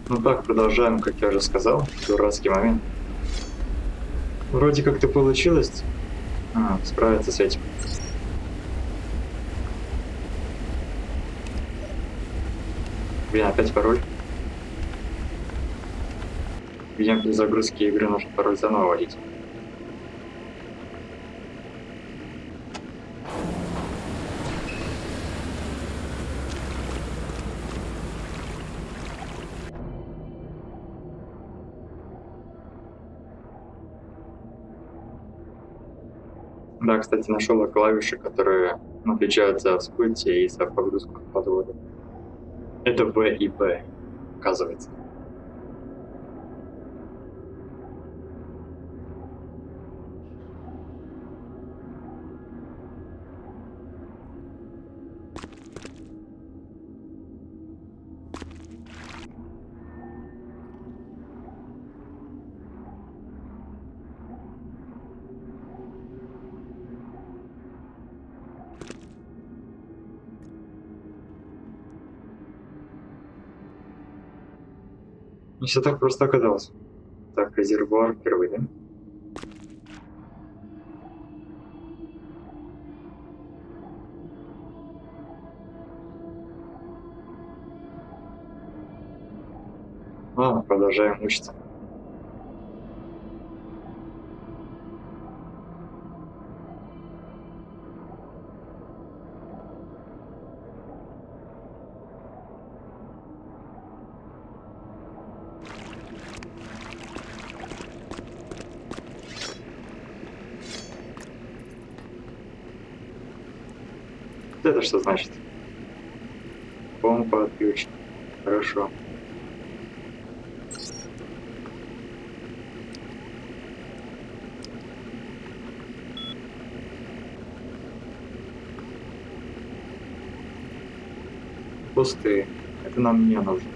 Ну так, продолжаем, как я уже сказал, дурацкий момент. Вроде как-то получилось справиться с этим. Блин, опять пароль. Видимо, при загрузке игры нужно пароль заново вводить. Да, кстати, нашел клавиши, которые отвечают за всплытие и за погрузку подвода. Это В и Б, оказывается. Не все так просто оказалось. Так, резервуар впервые, да? Ладно, продолжаем учиться. Это что значит? Помпа отключена. Хорошо. Пустые. Это нам не нужно.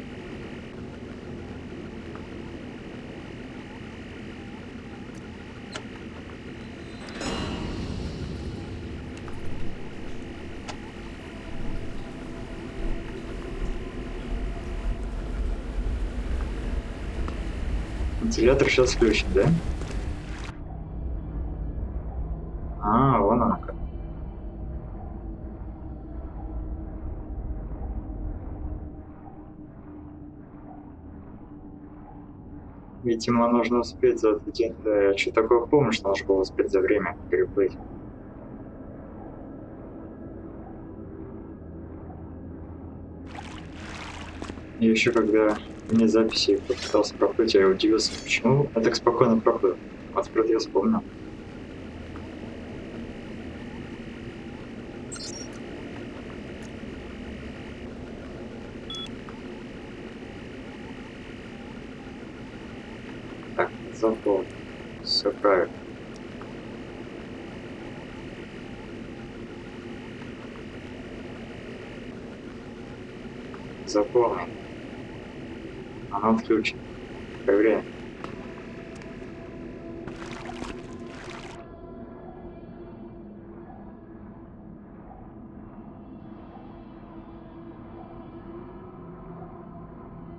Вентилятор сейчас включен, да? Вон она как. Видимо, нужно успеть за день. Да, я что такое помню, что нужно было успеть за время переплыть. И еще когда вне записи попытался проплыть, я удивился, почему я так спокойно проплыл. А теперь я вспомнил. Так, запомнил. Все правильно. Запомнил. Она отключена. Проверяем.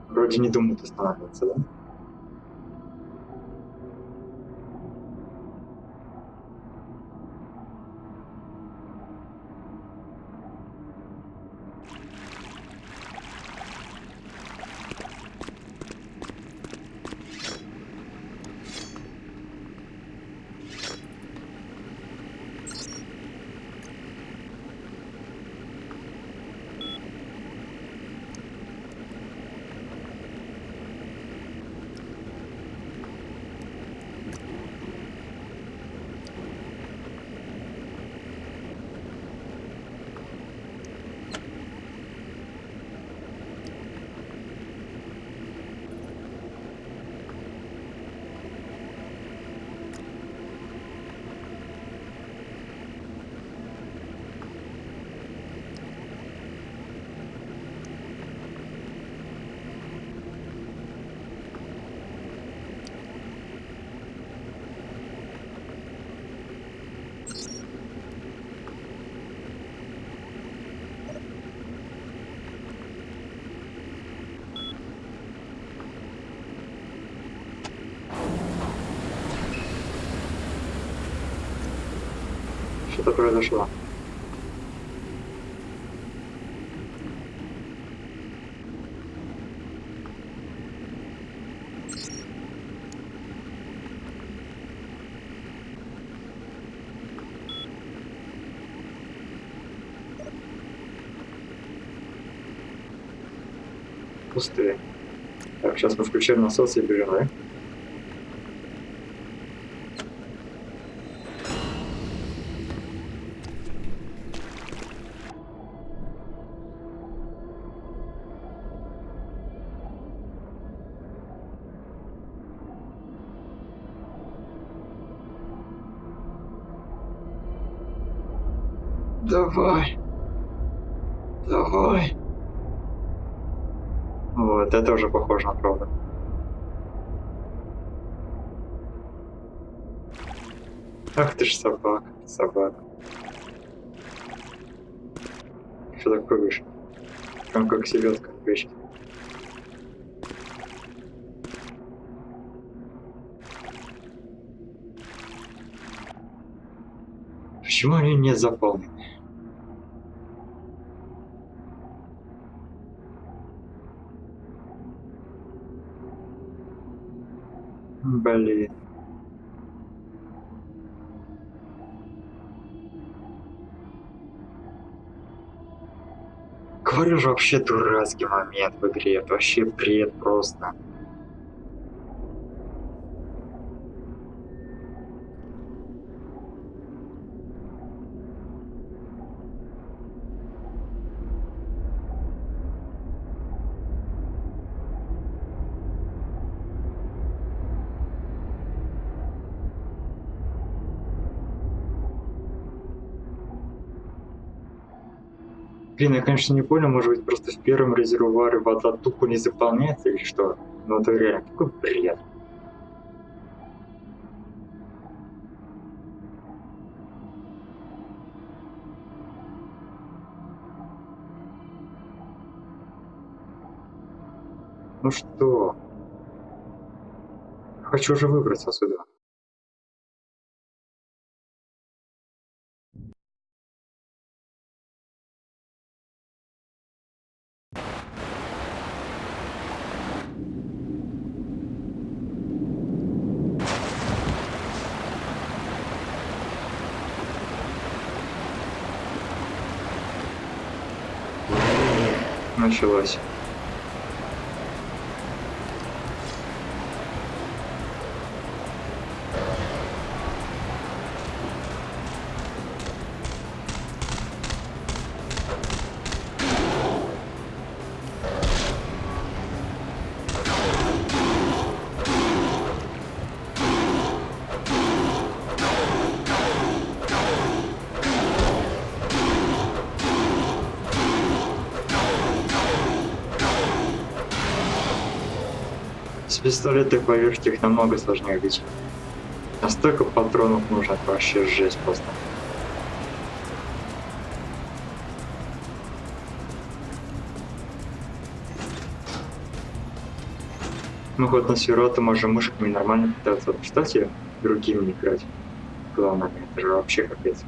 Вроде не думают останавливаться, да? произошло? Пустые. Так, сейчас мы включаем насос и бежим, да? Давай. Давай. Вот, это уже похоже на правду. Ах ты ж собака, собака. Что так прыгаешь? Прям как селедка вещь. Почему они не заполнены? Блин. Говорю же, вообще дурацкий момент в игре. Это вообще бред просто. Блин, я, конечно, не понял, может быть, просто в первом резервуаре вода тупо не заполняется или что? Ну это реально такой бред. Ну что? Хочу уже выбраться отсюда. Началось. С пистолета поверьте, их намного сложнее бить. А столько патронов нужно, это вообще жесть просто. Ну хоть на сироту можем мышками нормально пытаться. Кстати, другими играть. Главное, это же вообще капец.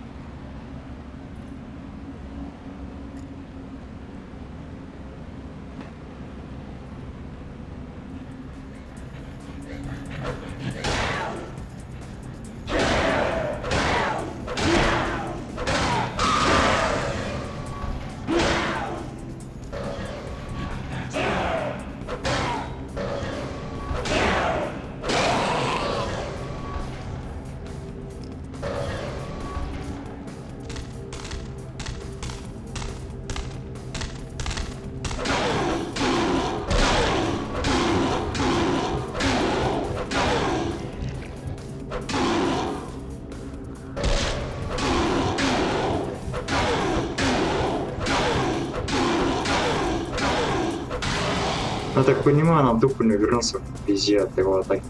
Я так понимаю, нам тупо не вернуться везде от его атаки.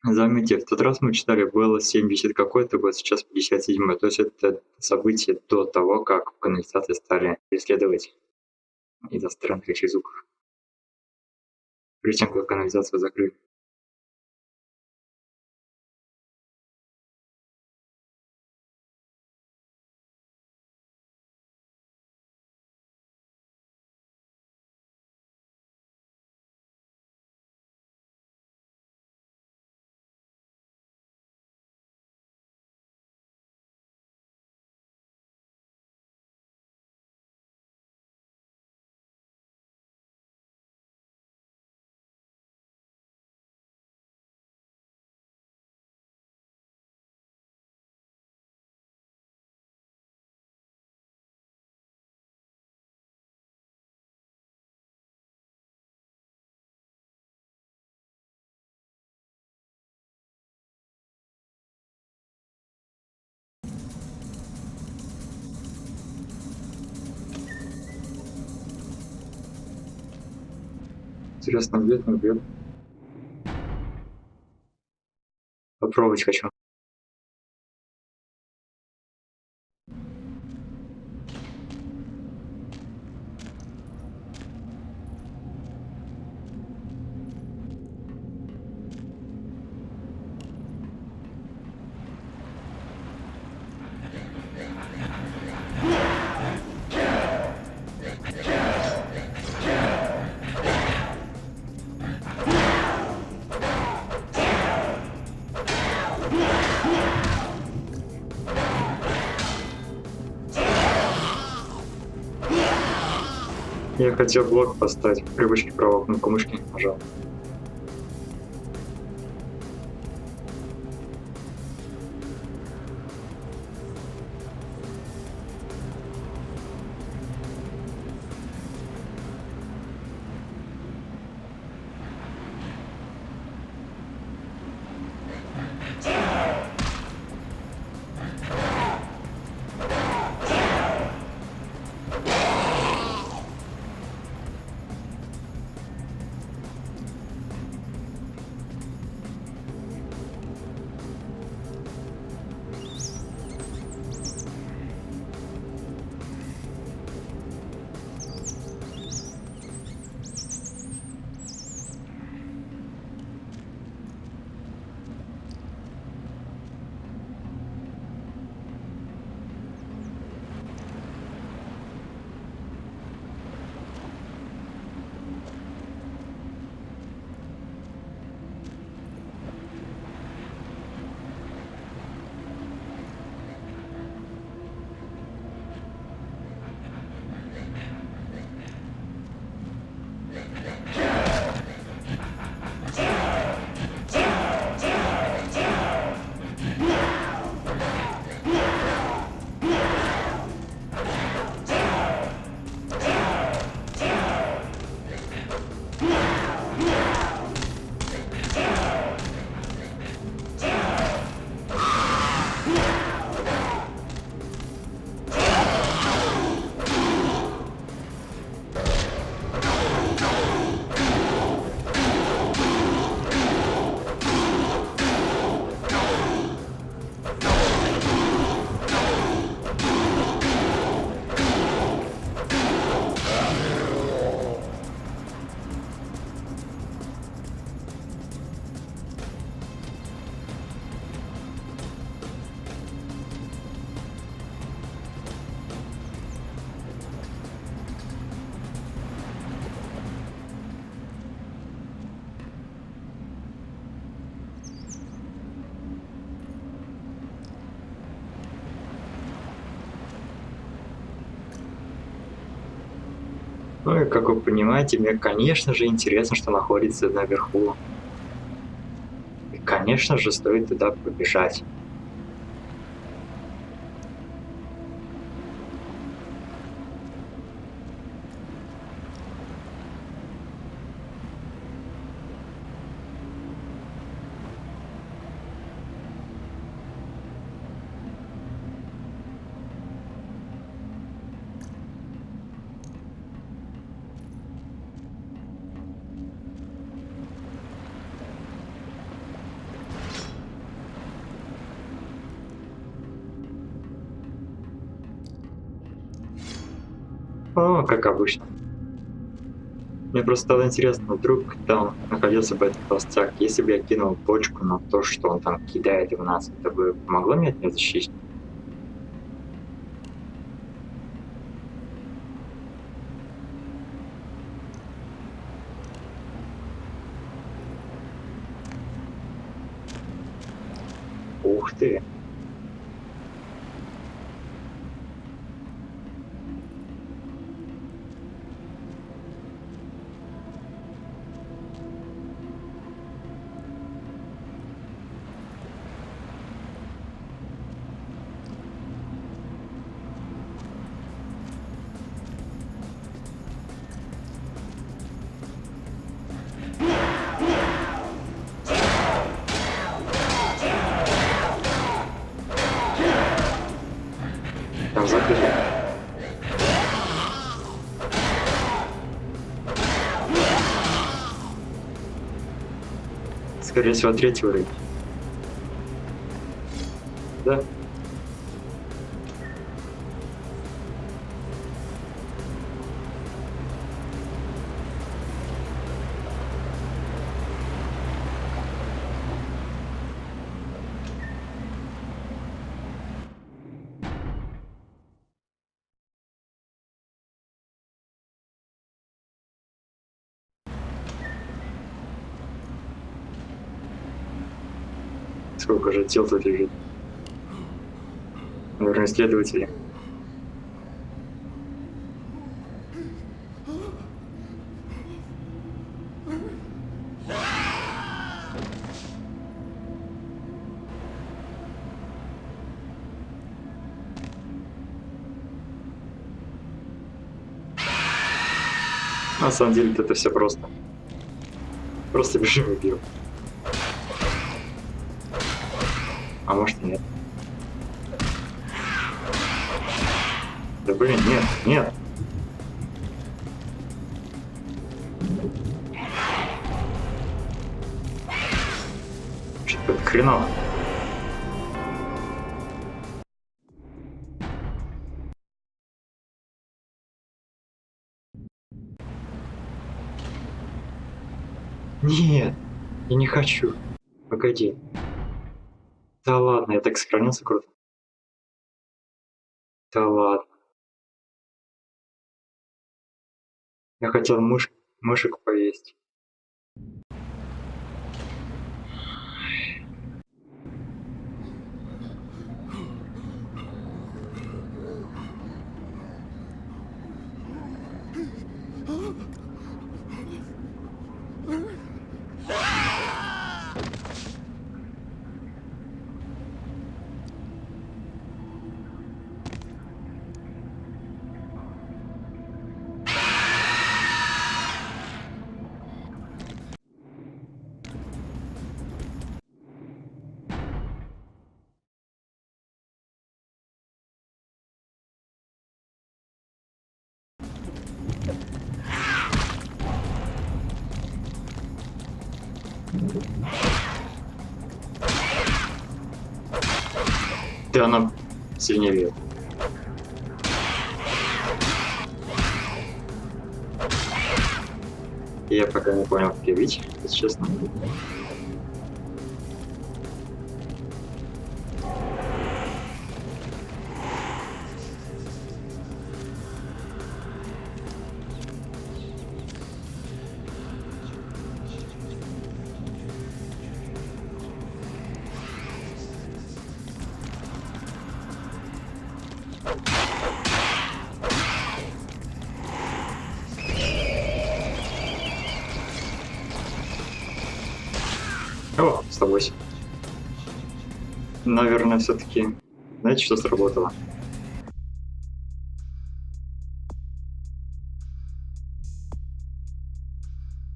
Заметьте, в тот раз мы читали, было 70 какой-то год, сейчас 57-й. То есть это событие до того, как в канализации стали исследовать из-за странных речей звуков. Перед тем, как канализацию закрыли. Интересно, бьет, не бьет. Попробовать хочу. Я хотел блок поставить, по привычке правой кнопку мышки нажал. Ну и как вы понимаете, мне, конечно же, интересно, что находится наверху. И, конечно же, стоит туда побежать. О, как обычно. Мне просто стало интересно, вдруг там находился бы этот толстяк. Если бы я кинул бочку на то, что он там кидает в нас, это бы помогло мне от него защитить? Ух ты! Там закрыто. Скорее всего, третий уровень. Да? Сколько же тел тут лежит? Наверное, исследователи. На самом деле это все просто. Просто бежим и бьем. А может и нет. Да блин, нет, нет. Что-то хреново. Нет, я не хочу. Погоди. Да ладно, я так сохранился круто. Да ладно. Я хотел мышек поесть. Да она сильнее бьет. Я пока не понял, как ее бить, если честно. О, 108. Наверное, все-таки, знаете, что сработало?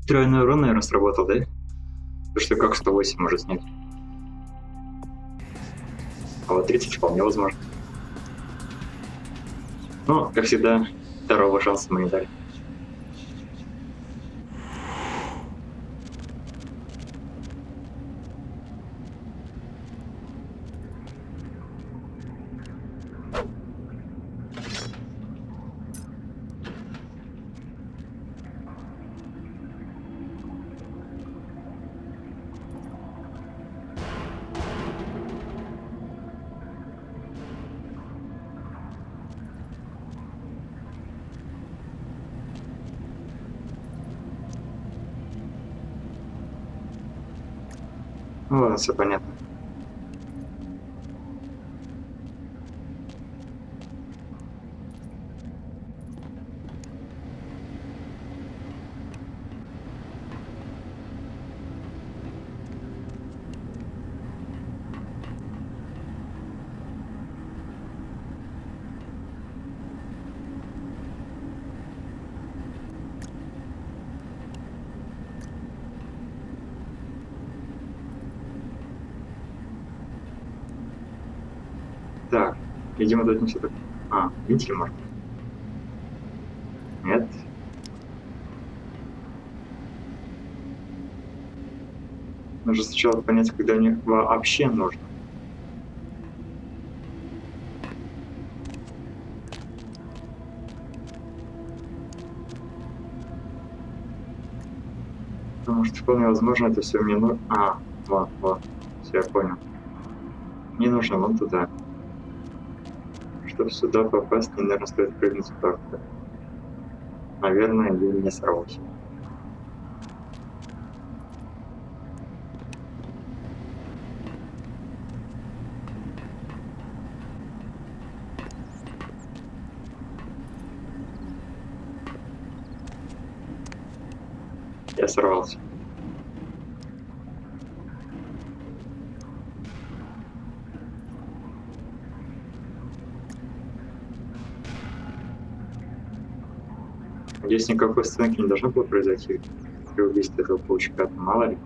Тройной урон, наверное, сработал, да? Потому что как 108 может снять? А вот 30 вполне возможно. Но, как всегда, второго шанса мы не дали. Ну ладно, все понятно. Так, видимо, тут не все так. А, вентиль можно. Нет. Нужно сначала понять, когда мне вообще нужно. Потому что вполне возможно это все мне нужно. А, вот. Все, я понял. Мне нужно вон туда. Чтобы сюда попасть, мне, наверное, стоит прыгнуть как-то. Наверное, я не сорвусь. Я сорвался. Здесь никакой сценки не должно было произойти при убийстве этого паучка, мало ли.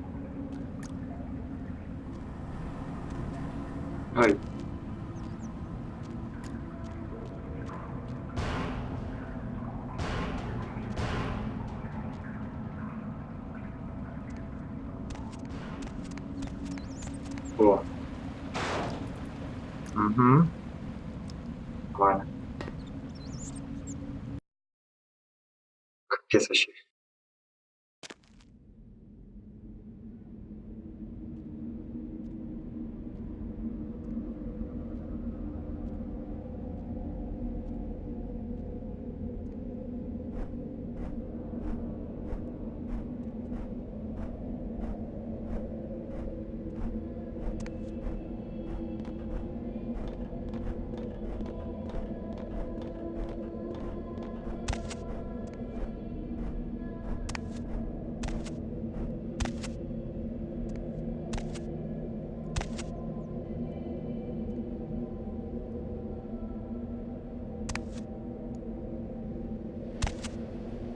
Ай. О. Угу. Ладно. Капец вообще.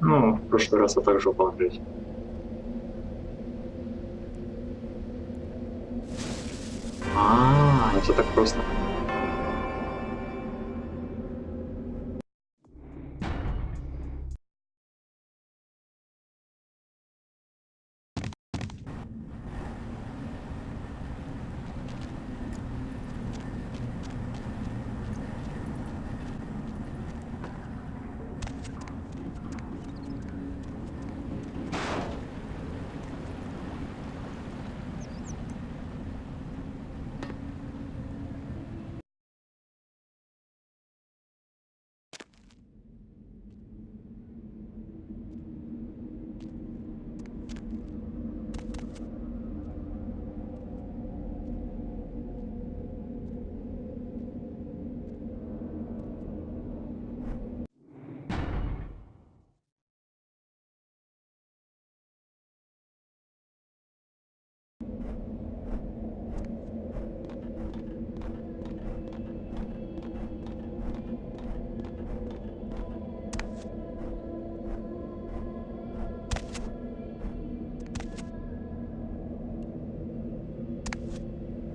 Ну, в прошлый раз я также упал здесь. А, все так просто.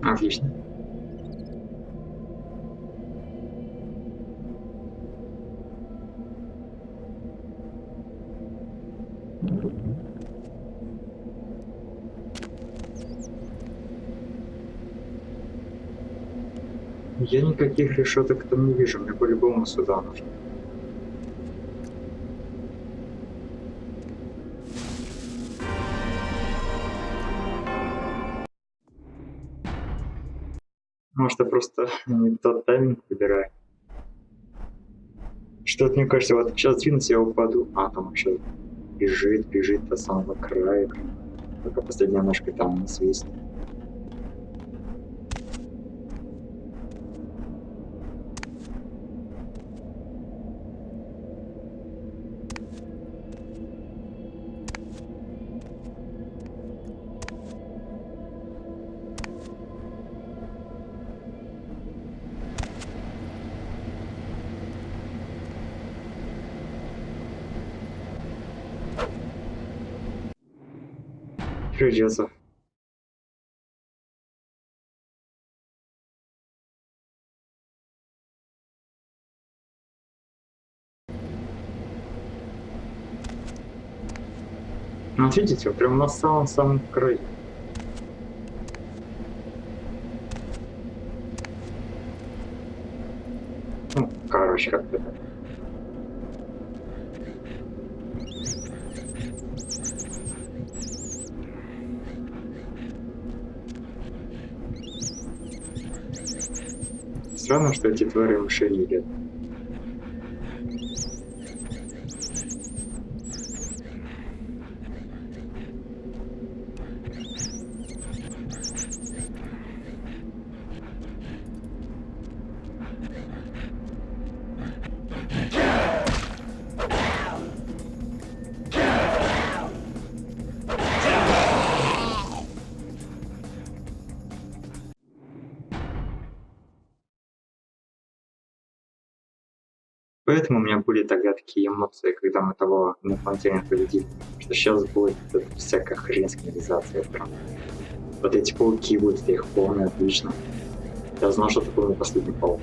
Отлично. Я никаких решеток там не вижу, мне по-любому сюда нужно. Может, я просто не тот тайминг выбираю. Что-то мне кажется, вот сейчас двинусь, я упаду. А, там вообще бежит до самого края. Только последняя ножка там не свистнет. Придется. Ну, вот видите, прям на самом-самом краю. Ну, короче, как-то так. Странно, что эти твари вообще не едят. Поэтому у меня были тогда такие эмоции, когда мы того инопланетянина победили. Что сейчас будет всякая хрень с канализацией. Прям. Вот эти пауки будут, я их помню отлично. Я знал, что такое мой последний паук.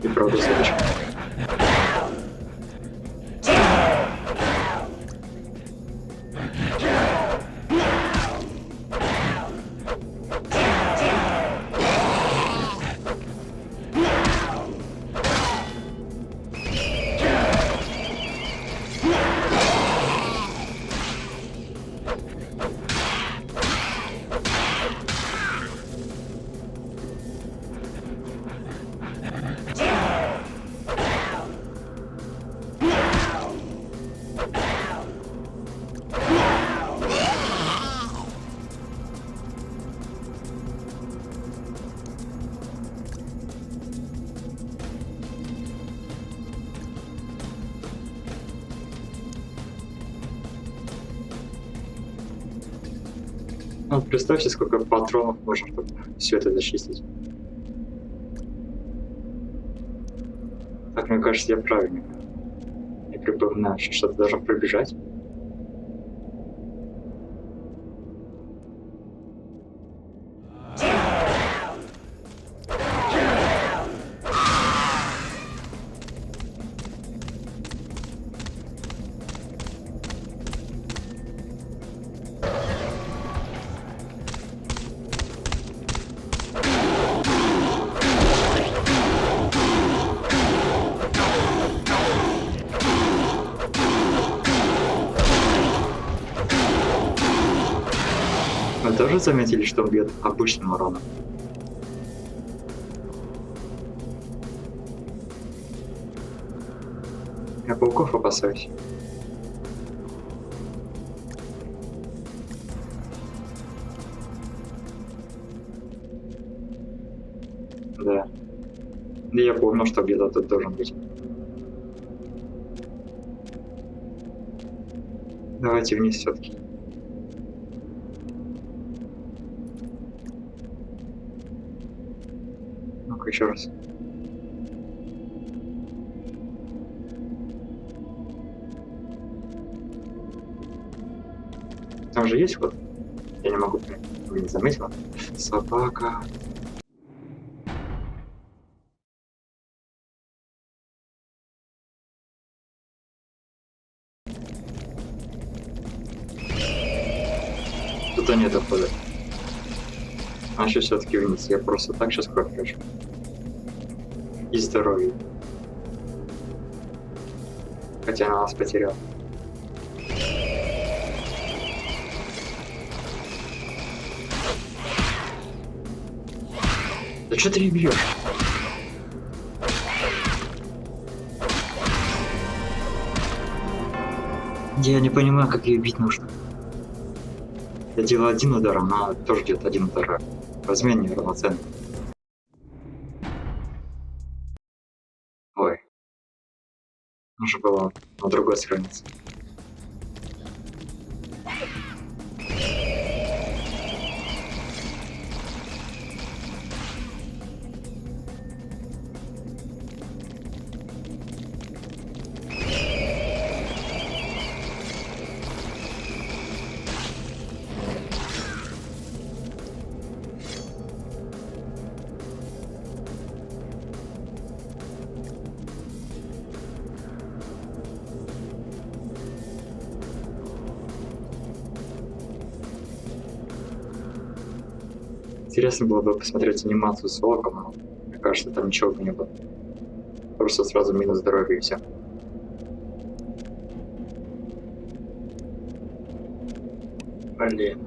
И правда следующий. Ну, представьте, сколько патронов можно, чтобы все это зачистить. Так, мне кажется, я правильно. Я припоминаю, что что-то должно пробежать. Вы тоже заметили, что он бьет обычным уроном? Я пауков опасаюсь. Да. Да я помню, что где-то тут должен быть. Давайте вниз все-таки. Ну-ка еще раз. Там же есть ход? Я не могу понять. Не заметила? Собака. Тут нет хода. А еще все-таки вниз. Я просто так сейчас кровь хочу. И здоровье. Хотя она нас потеряла. Да что ты не бьешь? Я не понимаю, как ее бить нужно. Я делаю один удар, она тоже делает один удар. Размен неравноценный. Ой. Нужно было на другой странице. Интересно было бы посмотреть анимацию с Локом, но мне кажется, там ничего бы не было. Просто сразу минус здоровья и все. Блин.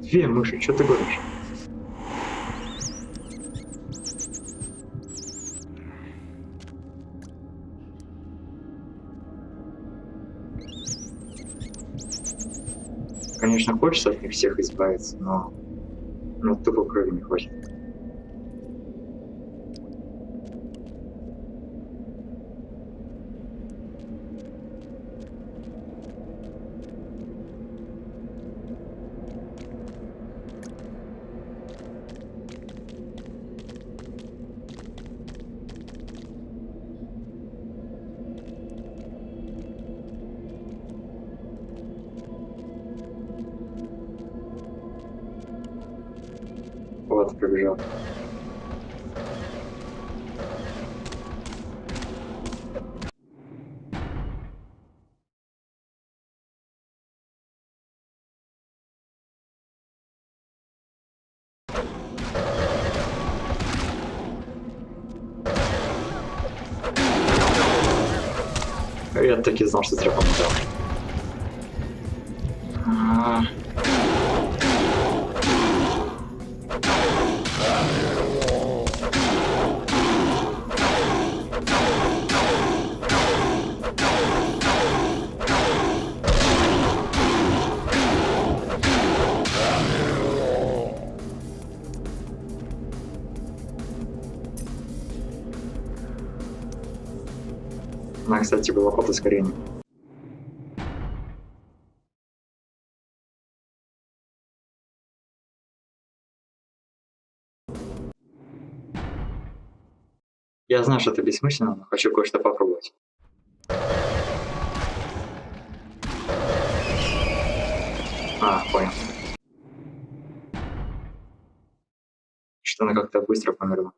Две мыши, что ты говоришь? Конечно, хочется от них всех избавиться, но тупо крови не хватит. Вот, побежал. Я таки знал, что зря помогал. Она, кстати, была под ускорением. Я знаю, что это бессмысленно, но хочу кое-что попробовать. Понял. Что она как-то быстро померла.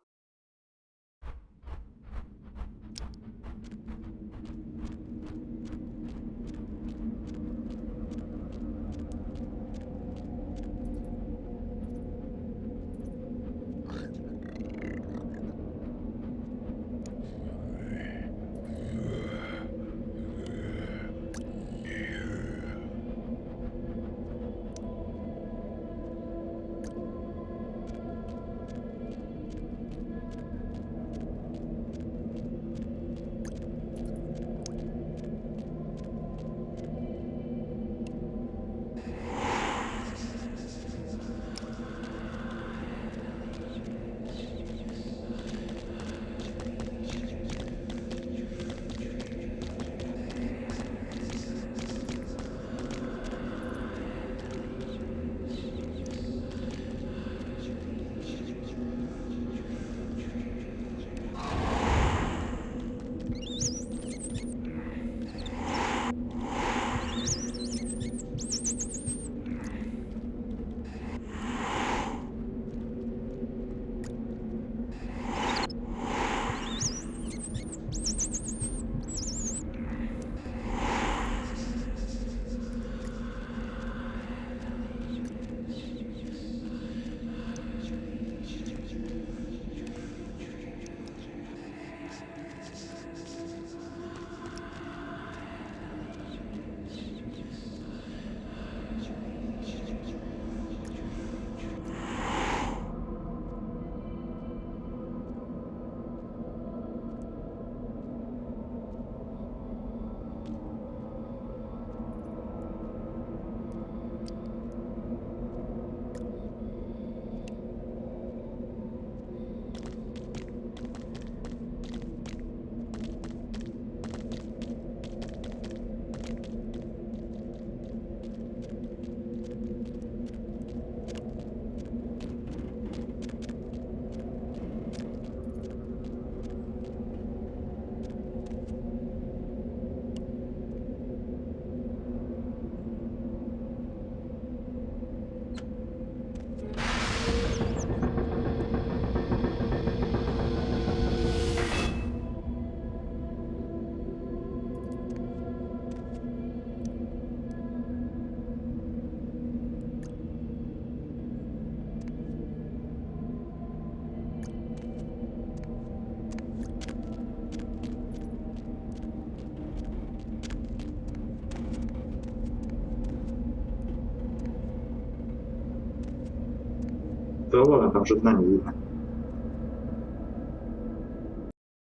Да ладно, там же дна не видно.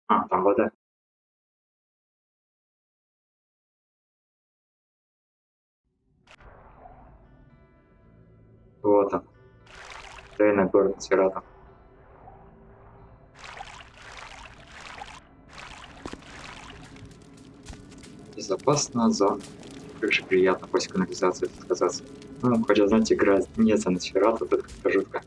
А, там вода. Вот он. Тайный город Масquerade. Безопасная зона. Как же приятно после канализации тут оказаться. Ну, хотя, знаете, игра не за Носферату, тут как-то жутко.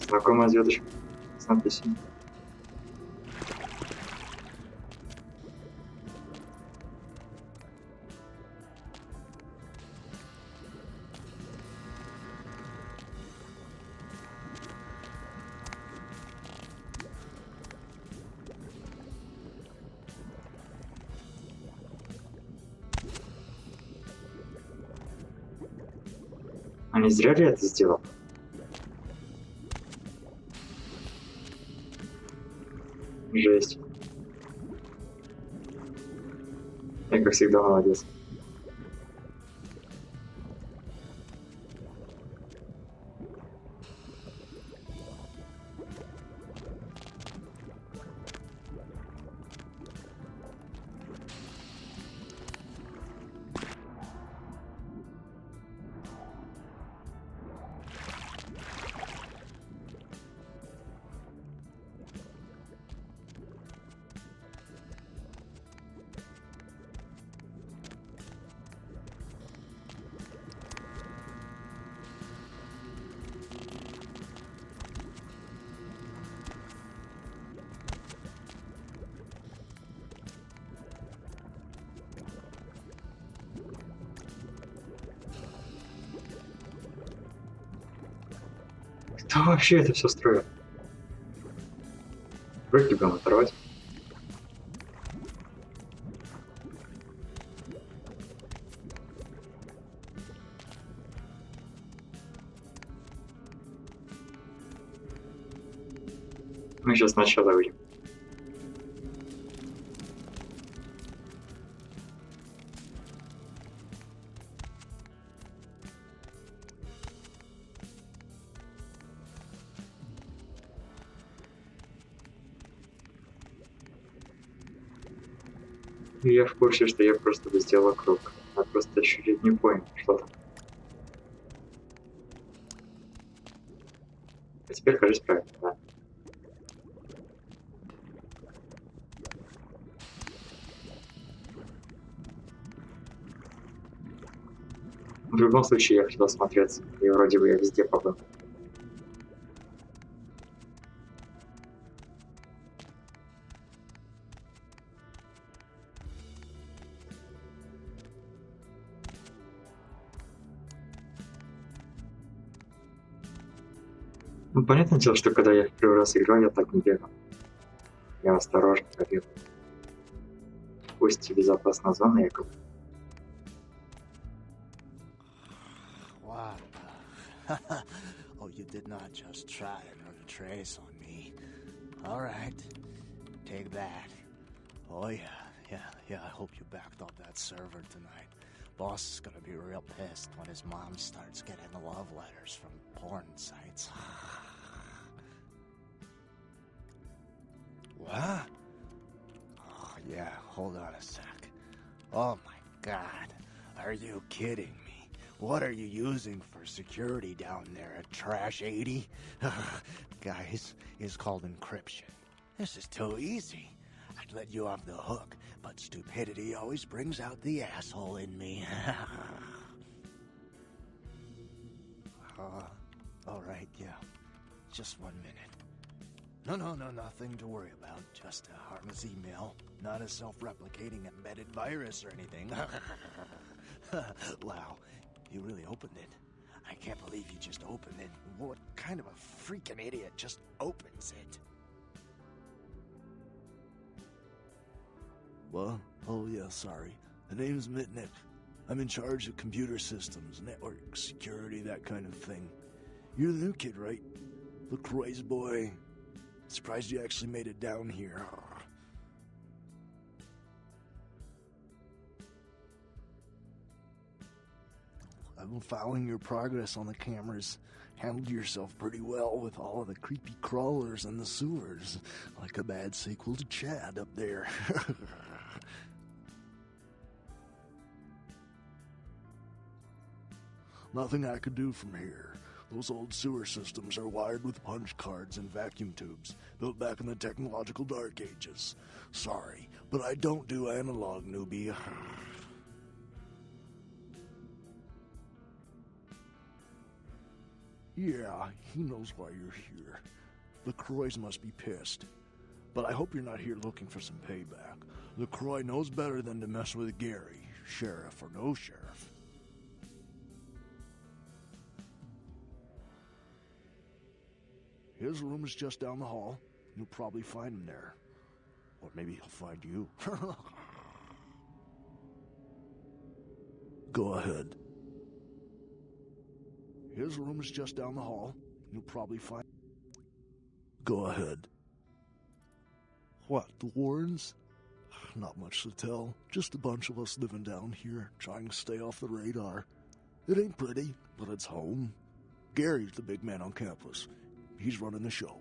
Знакомая звездочка с надписью. А не зря ли я это сделал? Жесть. Я, как всегда, молодец. Кто вообще это все строит? Руки будем оторвать. Мы сейчас сначала выйдем. Я в курсе, что я просто бы сделал круг. Я просто чуть-чуть не понял, что там. А теперь, кажется, правильно, да. В любом случае, я хотел осмотреться, и вроде бы я везде побыл. Ну, понятное дело, что когда я в первый раз играл, я так не бегал. Я осторожно ходил. Пусть и безопасная зона, якобы. What? Oh, you did not just try and run a trace on me. All right, take that. Oh yeah, I hope you backed up that server tonight. Boss is gonna be real pissed when his mom starts getting love letters from porn sites. What? Oh yeah, hold on a sec. Oh my god, are you kidding me? What are you using for security down there at Trash 80? Guys, it's called encryption. This is too easy. I'd let you off the hook, but stupidity always brings out the asshole in me. All right, yeah. Just 1 minute. No, nothing to worry about. Just a harmless email. Not a self-replicating embedded virus or anything. Wow, you really opened it. I can't believe you just opened it. What kind of a freaking idiot just opens it? What? Oh, yeah, sorry. The name's Mitnick. I'm in charge of computer systems, network, security, that kind of thing. You're the new kid, right? LaCroix's boy. Surprised you actually made it down here. I've been following your progress on the cameras. Handled yourself pretty well with all of the creepy crawlers and the sewers. Like a bad sequel to Chad up there. Nothing I could do from here. Those old sewer systems are wired with punch cards and vacuum tubes, built back in the technological dark ages. Sorry, but I don't do analog, newbie. Yeah, he knows why you're here. LaCroix must be pissed. But I hope you're not here looking for some payback. LaCroix knows better than to mess with Gary, sheriff or no sheriff. His room is just down the hall. You'll probably find him there. Or maybe he'll find you. Go ahead. His room is just down the hall. You'll probably find... Go ahead. What, the Warrens? Not much to tell. Just a bunch of us living down here, trying to stay off the radar. It ain't pretty, but it's home. Gary's the big man on campus. He's running the show.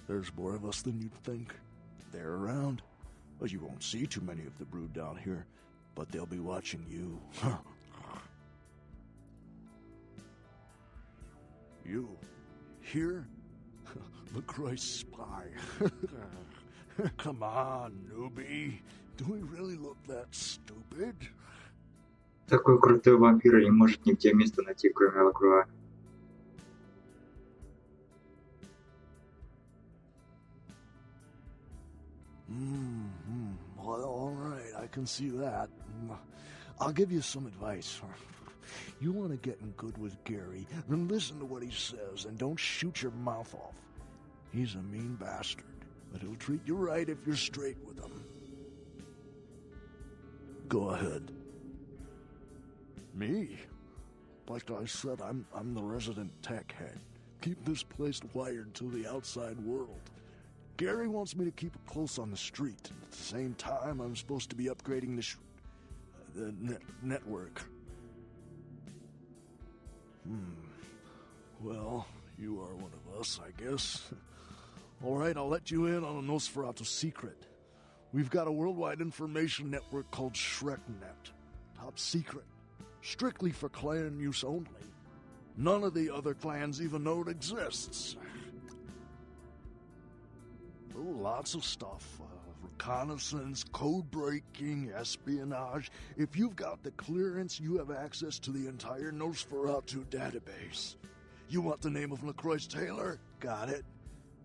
There's more of us than you'd think. They're around. Well, you won't see too many of the brood down here, but they'll be watching you. You? Here? LaCroix spy. Come on, newbie. Do we really look that stupid? Такой крутой вампир не может нигде места найти, кроме Лакруа. Well, all right, I can see that. I'll give you some advice. You want to get in good with Gary, then listen to what he says and don't shoot your mouth off. He's a mean bastard, but he'll treat you right if you're straight with him. Go ahead. Me? Like I said, I'm the resident tech head. Keep this place wired to the outside world. Gary wants me to keep it close on the street. At the same time, I'm supposed to be upgrading the network. Well, you are one of us, I guess. All right, I'll let you in on a Nosferatu secret. We've got a worldwide information network called ShrekNet. Top secret. Strictly for clan use only. None of the other clans even know it exists. Oh, lots of stuff. Reconnaissance, code breaking, espionage. If you've got the clearance, you have access to the entire Nosferatu database. You want the name of LaCroix Taylor? Got it.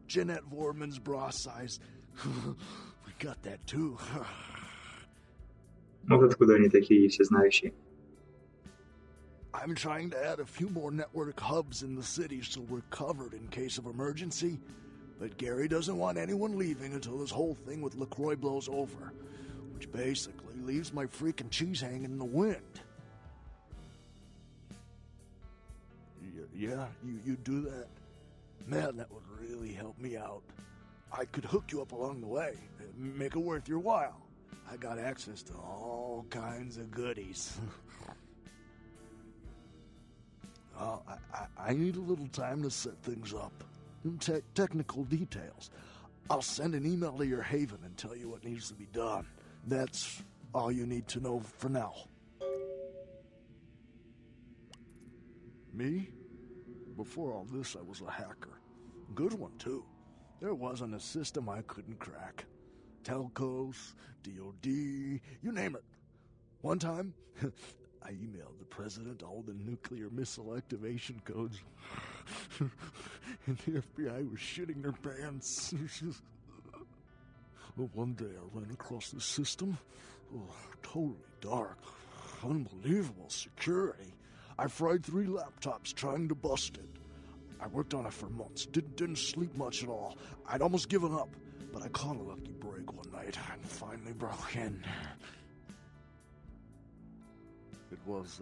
Jeanette Vorman's bra size. We got that too. Вот откуда они такие всезнающие. I'm trying to add a few more network hubs in the city so we're covered in case of emergency. But Gary doesn't want anyone leaving until this whole thing with LaCroix blows over. Which basically leaves my freaking cheese hanging in the wind. Yeah, you do that? Man, that would really help me out. I could hook you up along the way. Make it worth your while. I got access to all kinds of goodies. I need a little time to set things up. Technical details. I'll send an email to your haven and tell you what needs to be done. That's all you need to know for now. Me? Before all this, I was a hacker. Good one, too. There wasn't a system I couldn't crack. Telcos, DOD, you name it. One time, I emailed the president all the nuclear missile activation codes. And the FBI was shitting their pants. Well, one day I ran across this system. Oh, totally dark. Unbelievable security. I fried 3 laptops trying to bust it. I worked on it for months, didn't sleep much at all. I'd almost given up, but I caught a lucky break one night and finally broke in. It was,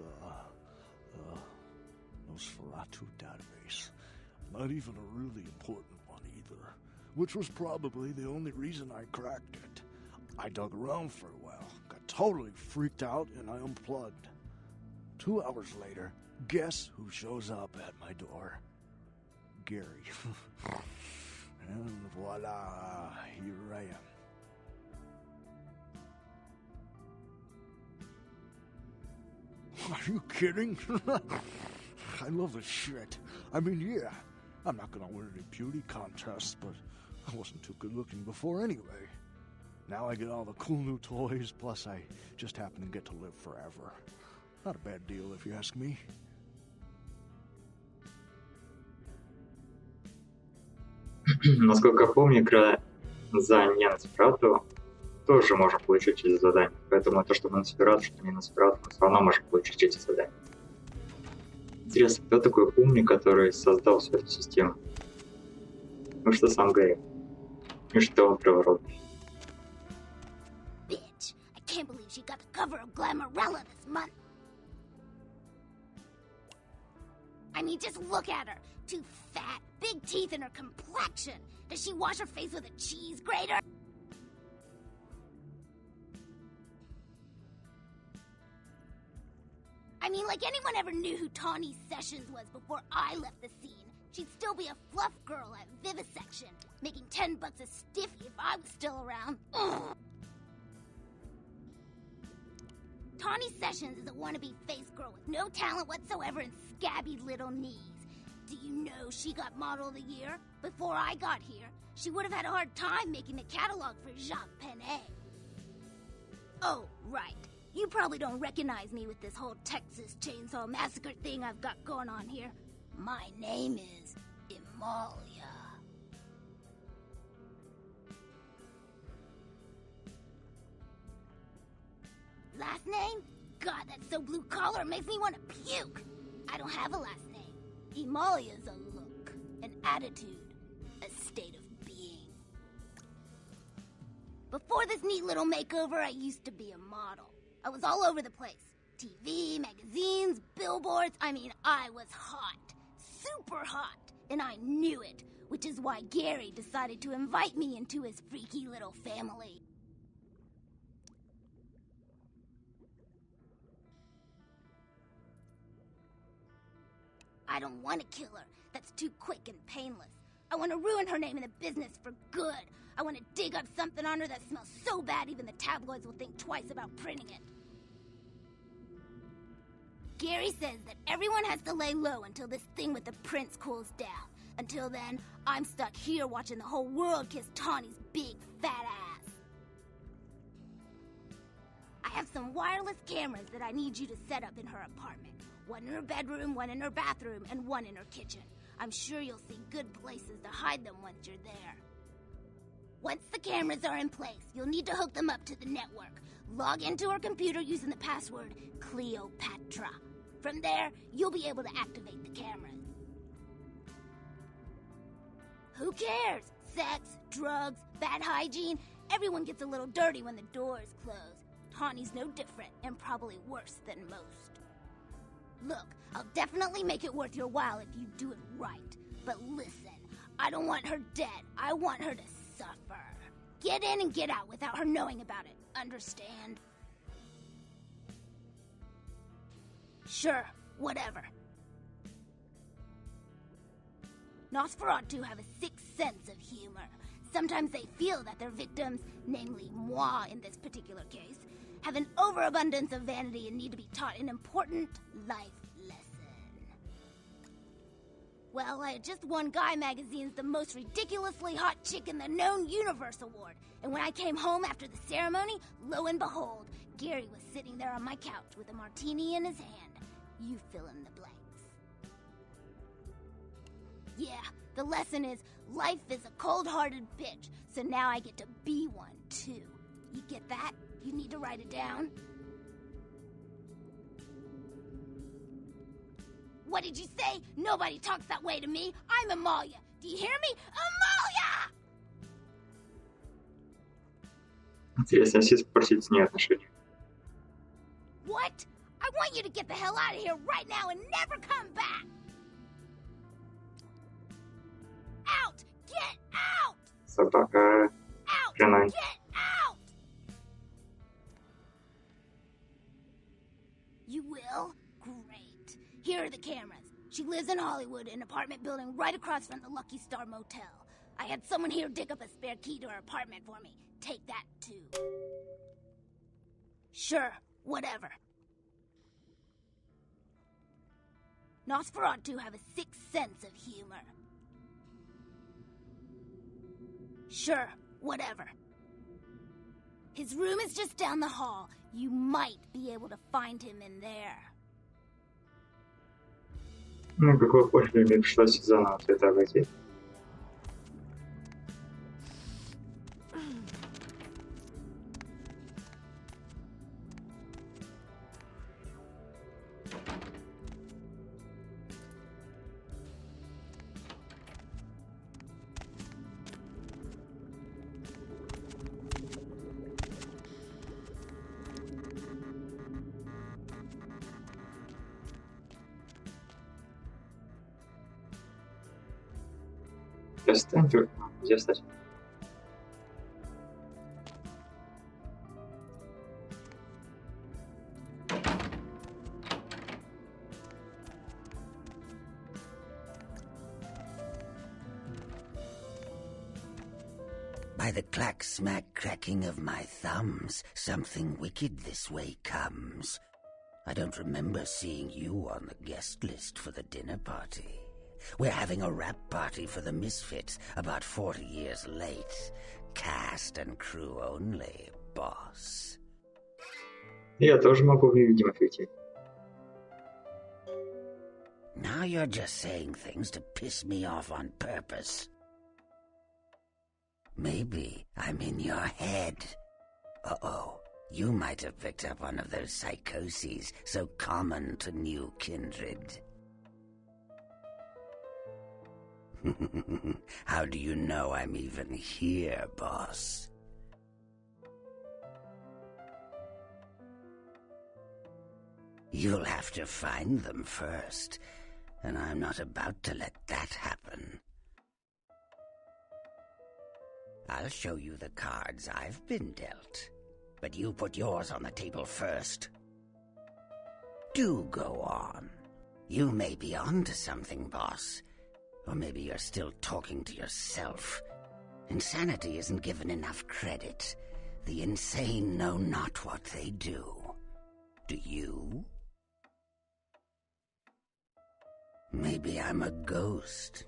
Nosferatu database. Not even a really important one either, which was probably the only reason I cracked it. I dug around for a while, got totally freaked out, and I unplugged. 2 hours later, guess who shows up at my door? Gary. And voila, here I am. Are you kidding? I love this shit. I mean, yeah, I'm not gonna win any beauty contests, but I wasn't too good looking before anyway. Now I get all the cool new toys, plus I just happen to get to live forever. Not a bad deal if you ask me. Насколько помню, игра за не Носферату тоже можно получить эти задания. Поэтому то, что мы Носферату, что не Носферату, мы все равно можем получить эти задания. Интересно, кто такой умник, который создал всю эту систему? Ну что сам Гэри? И что он приворот? Bitch, I can't believe she got the cover of Glamourella this month. I mean, just look at her. Too fat, big teeth, and her complexion. Does she wash her face with a cheese grater? I mean, like anyone ever knew who Tawny Sessions was before I left the scene, she'd still be a fluff girl at Vivisection, making $10 a stiffy if I was still around. Ugh. Tawny Sessions is a wannabe face girl with no talent whatsoever and scabby little knees. Do you know she got Model of the Year? Before I got here, she would have had a hard time making the catalog for Jacques Penet. Oh, right. You probably don't recognize me with this whole Texas Chainsaw Massacre thing I've got going on here. My name is Imalia. Last name? God, that's so blue collar, it makes me want to puke. I don't have a last name. Emalia's a look, an attitude, a state of being. Before this neat little makeover, I used to be a model. I was all over the place. TV, magazines, billboards. I mean, I was hot. Super hot. And I knew it, which is why Gary decided to invite me into his freaky little family. I don't want to kill her. That's too quick and painless. I want to ruin her name in the business for good. I want to dig up something on her that smells so bad even the tabloids will think twice about printing it. Gary says that everyone has to lay low until this thing with the prince cools down. Until then, I'm stuck here watching the whole world kiss Tawny's big fat ass. I have some wireless cameras that I need you to set up in her apartment. One in her bedroom, one in her bathroom, and one in her kitchen. I'm sure you'll see good places to hide them once you're there. Once the cameras are in place, you'll need to hook them up to the network. Log into her computer using the password Cleopatra. From there, you'll be able to activate the cameras. Who cares? Sex, drugs, bad hygiene. Everyone gets a little dirty when the door is closed. Tawny's no different, and probably worse than most. Look, I'll definitely make it worth your while if you do it right. But listen, I don't want her dead. I want her to suffer. Get in and get out without her knowing about it. Understand? Sure, whatever. Nosferatu have a sixth sense of humor. Sometimes they feel that their victims, namely moi in this particular case, have an overabundance of vanity and need to be taught an important life lesson. Well, I had just won Guy Magazine's The Most Ridiculously Hot Chick in the Known Universe Award, and when I came home after the ceremony, lo and behold, Gary was sitting there on my couch with a martini in his hand. You fill in the blanks. Yeah, the lesson is life is a cold-hearted bitch, so now I get to be one, too. You get that? You need to write it down? What did you say? Nobody talks that way to me. I'm Amalia. Do you hear me? Amalia! Интересно, если испортить с ней отношения. What? I want you to get the hell out of here right now and never come back! Out! Get out! Собака. Out! Жена. Get out! You will? Great. Here are the cameras. She lives in Hollywood, an apartment building right across from the Lucky Star Motel. I had someone here dig up a spare key to her apartment for me. Take that, too. Sure, whatever. Nosferatu have a sixth sense of humor. Sure, whatever. His room is just down the hall. You might be able to find him in there. Ну, какой пофиг, мне пришлось заново все это обойти. Встань, где встать? By the clack-smack cracking of my thumbs, something wicked this way comes. I don't remember seeing you on the guest list for the dinner party. We're having a wrap party for the Misfits, about 40 years late. Cast and crew only, boss. Я тоже могу в невидимых уйти. Now you're just saying things to piss me off on purpose. Maybe I'm in your head. Uh-oh, you might have picked up one of those psychoses so common to new kindred. How do you know I'm even here, boss? You'll have to find them first, and I'm not about to let that happen. I'll show you the cards I've been dealt, but you put yours on the table first. Do go on. You may be onto something, boss. Or maybe you're still talking to yourself. Insanity isn't given enough credit. The insane know not what they do. Do you? Maybe I'm a ghost.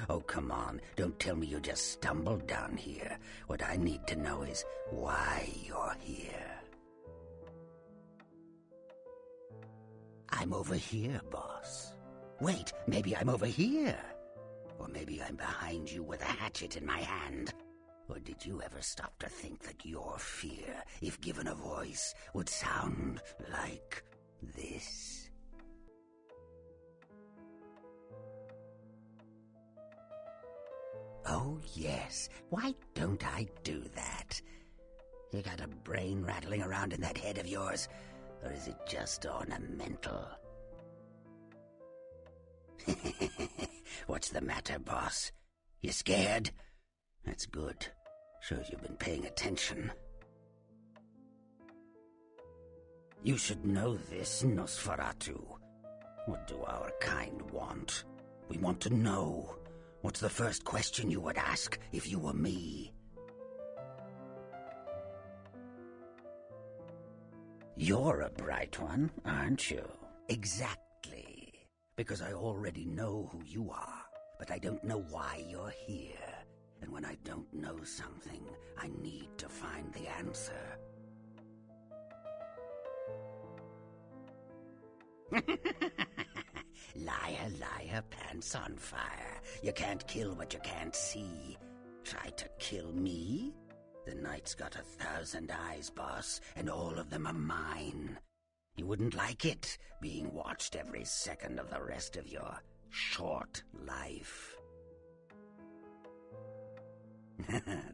Oh, come on. Don't tell me you just stumbled down here. What I need to know is why you're here. I'm over here, boss. Wait, maybe I'm over here. Or maybe I'm behind you with a hatchet in my hand. Or did you ever stop to think that your fear, if given a voice, would sound like this? Oh, yes. Why don't I do that? You got a brain rattling around in that head of yours? Or is it just ornamental? What's the matter, boss? You scared? That's good. Shows you've been paying attention. You should know this, Nosferatu. What do our kind want? We want to know. What's the first question you would ask if you were me? You're a bright one, aren't you? Exactly. Because I already know who you are, but I don't know why you're here. And when I don't know something, I need to find the answer. Liar, liar, pants on fire. You can't kill what you can't see. Try to kill me? The night's got 1,000 eyes, boss, and all of them are mine. You wouldn't like it, being watched every second of the rest of your short life.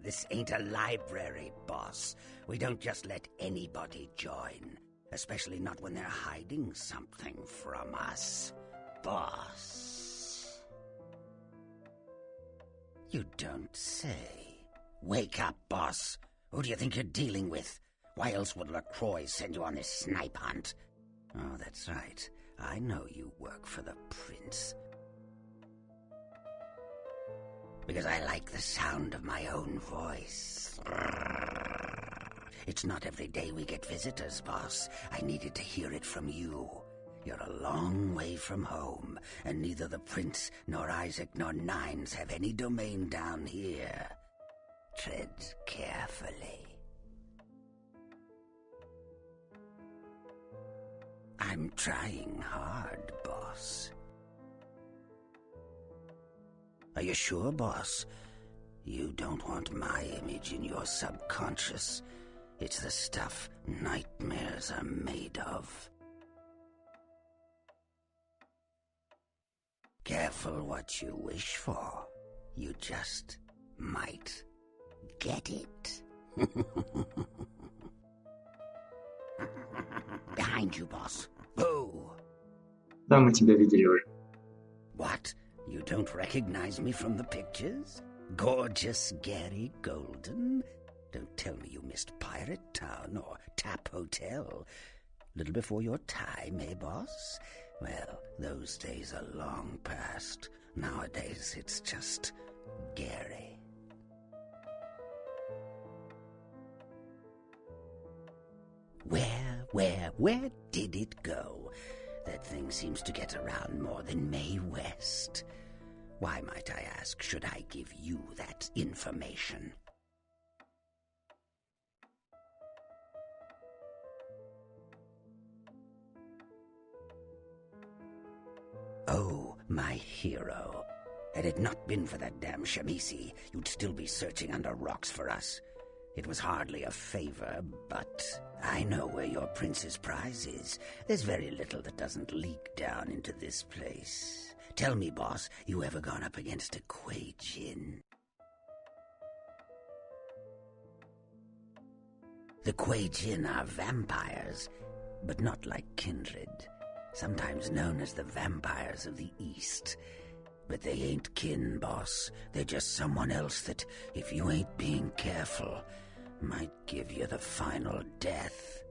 This ain't a library, boss. We don't just let anybody join, especially not when they're hiding something from us, boss. You don't say. Wake up, boss. Who do you think you're dealing with? Why else would LaCroix send you on this snipe hunt? Oh, that's right. I know you work for the Prince. Because I like the sound of my own voice. It's not every day we get visitors, boss. I needed to hear it from you. You're a long way from home, and neither the Prince nor Isaac nor Nines have any domain down here. Tread carefully. I'm trying hard, boss. Are you sure, boss? You don't want my image in your subconscious. It's the stuff nightmares are made of. Careful what you wish for. You just might get it. Behind you, boss. Boo! Да, мы тебя видели уже. What? You don't recognize me from the pictures? Gorgeous Gary Golden? Don't tell me you missed Pirate Town or Tap Hotel. Little before your time, eh, boss? Well, those days are long past. Nowadays, it's just Gary. Where did it go? That thing seems to get around more than Mae West. Why, might I ask, should I give you that information? Oh, my hero. Had it not been for that damn Shamisi, you'd still be searching under rocks for us. It was hardly a favor, but I know where your prince's prize is. There's very little that doesn't leak down into this place. Tell me, boss, you ever gone up against a Kuei Jin? The Kuei Jin are vampires, but not like Kindred. Sometimes known as the vampires of the East. But they ain't kin, boss. They're just someone else that, if you ain't being careful, might give you the final death.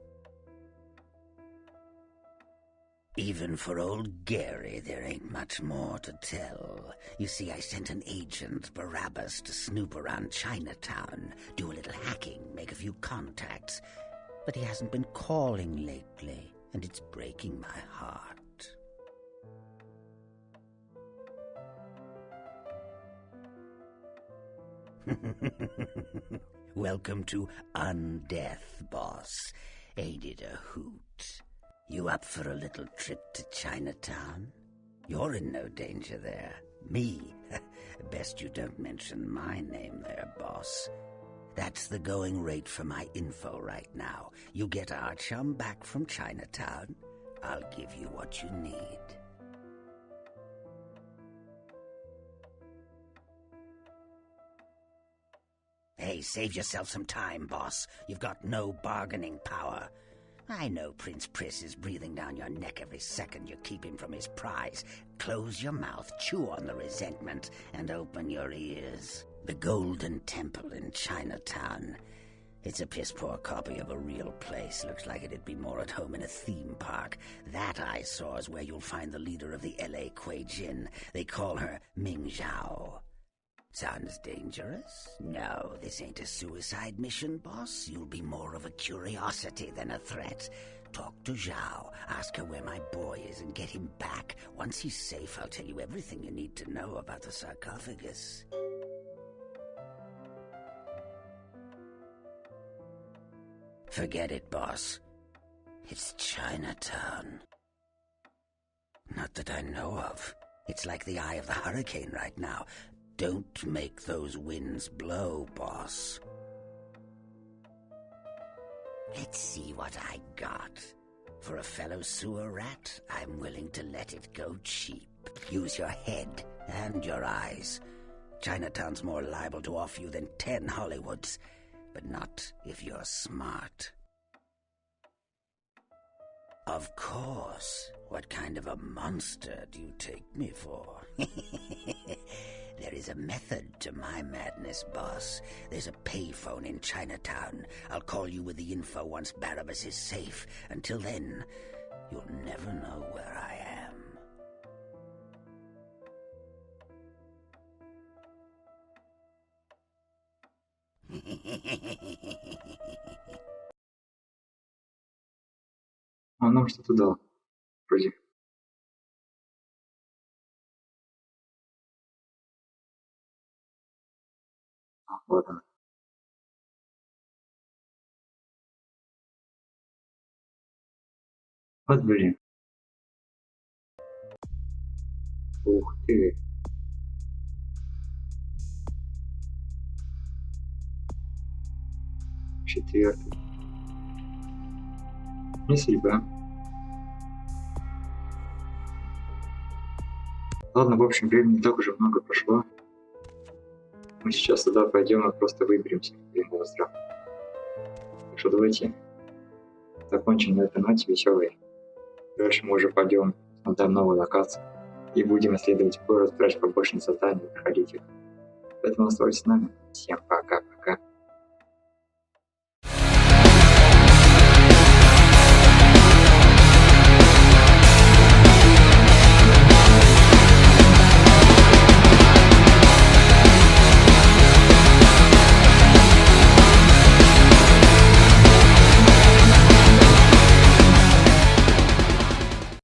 Even for old Gary, there ain't much more to tell. You see, I sent an agent, Barabbas, to snoop around Chinatown, do a little hacking, make a few contacts. But he hasn't been calling lately, and it's breaking my heart. Welcome to Undeath, boss. Ain't it a hoot? You up for a little trip to Chinatown? You're in no danger there. Me? Best you don't mention my name there, boss. That's the going rate for my info right now. You get our chum back from Chinatown, I'll give you what you need. Hey, save yourself some time, boss. You've got no bargaining power. I know Prince Priss is breathing down your neck every second you keep him from his prize. Close your mouth, chew on the resentment, and open your ears. The Golden Temple in Chinatown. It's a piss-poor copy of a real place. Looks like it'd be more at home in a theme park. That I saw is where you'll find the leader of the L.A. Kuei Jin. They call her Ming Zhao. Sounds dangerous? No, this ain't a suicide mission, boss. You'll be more of a curiosity than a threat. Talk to Zhao, ask her where my boy is, and get him back. Once he's safe, I'll tell you everything you need to know about the sarcophagus. Forget it, boss. It's Chinatown. Not that I know of. It's like the eye of the hurricane right now. Don't make those winds blow, boss. Let's see what I got. For a fellow sewer rat, I'm willing to let it go cheap. Use your head and your eyes. Chinatown's more liable to offer you than 10 Hollywoods, but not if you're smart. Of course. What kind of a monster do you take me for? There is a method to my madness, boss. There's a payphone in Chinatown. I'll call you with the info once Barabbas is safe. Until then, you'll never know where I am. Он нам что-то дал. Вроде. Вот он. Вот блин. Ух ты. Четвертый. Не судьба. Ладно, в общем, времени не так уже много прошло. Мы сейчас туда пойдем и просто выберемся на остров. Так что давайте закончим на этой ноте веселой. Дальше мы уже пойдем на новую локацию и будем исследовать город, брать побочные задания и проходить их. Поэтому оставайтесь с нами. Всем пока.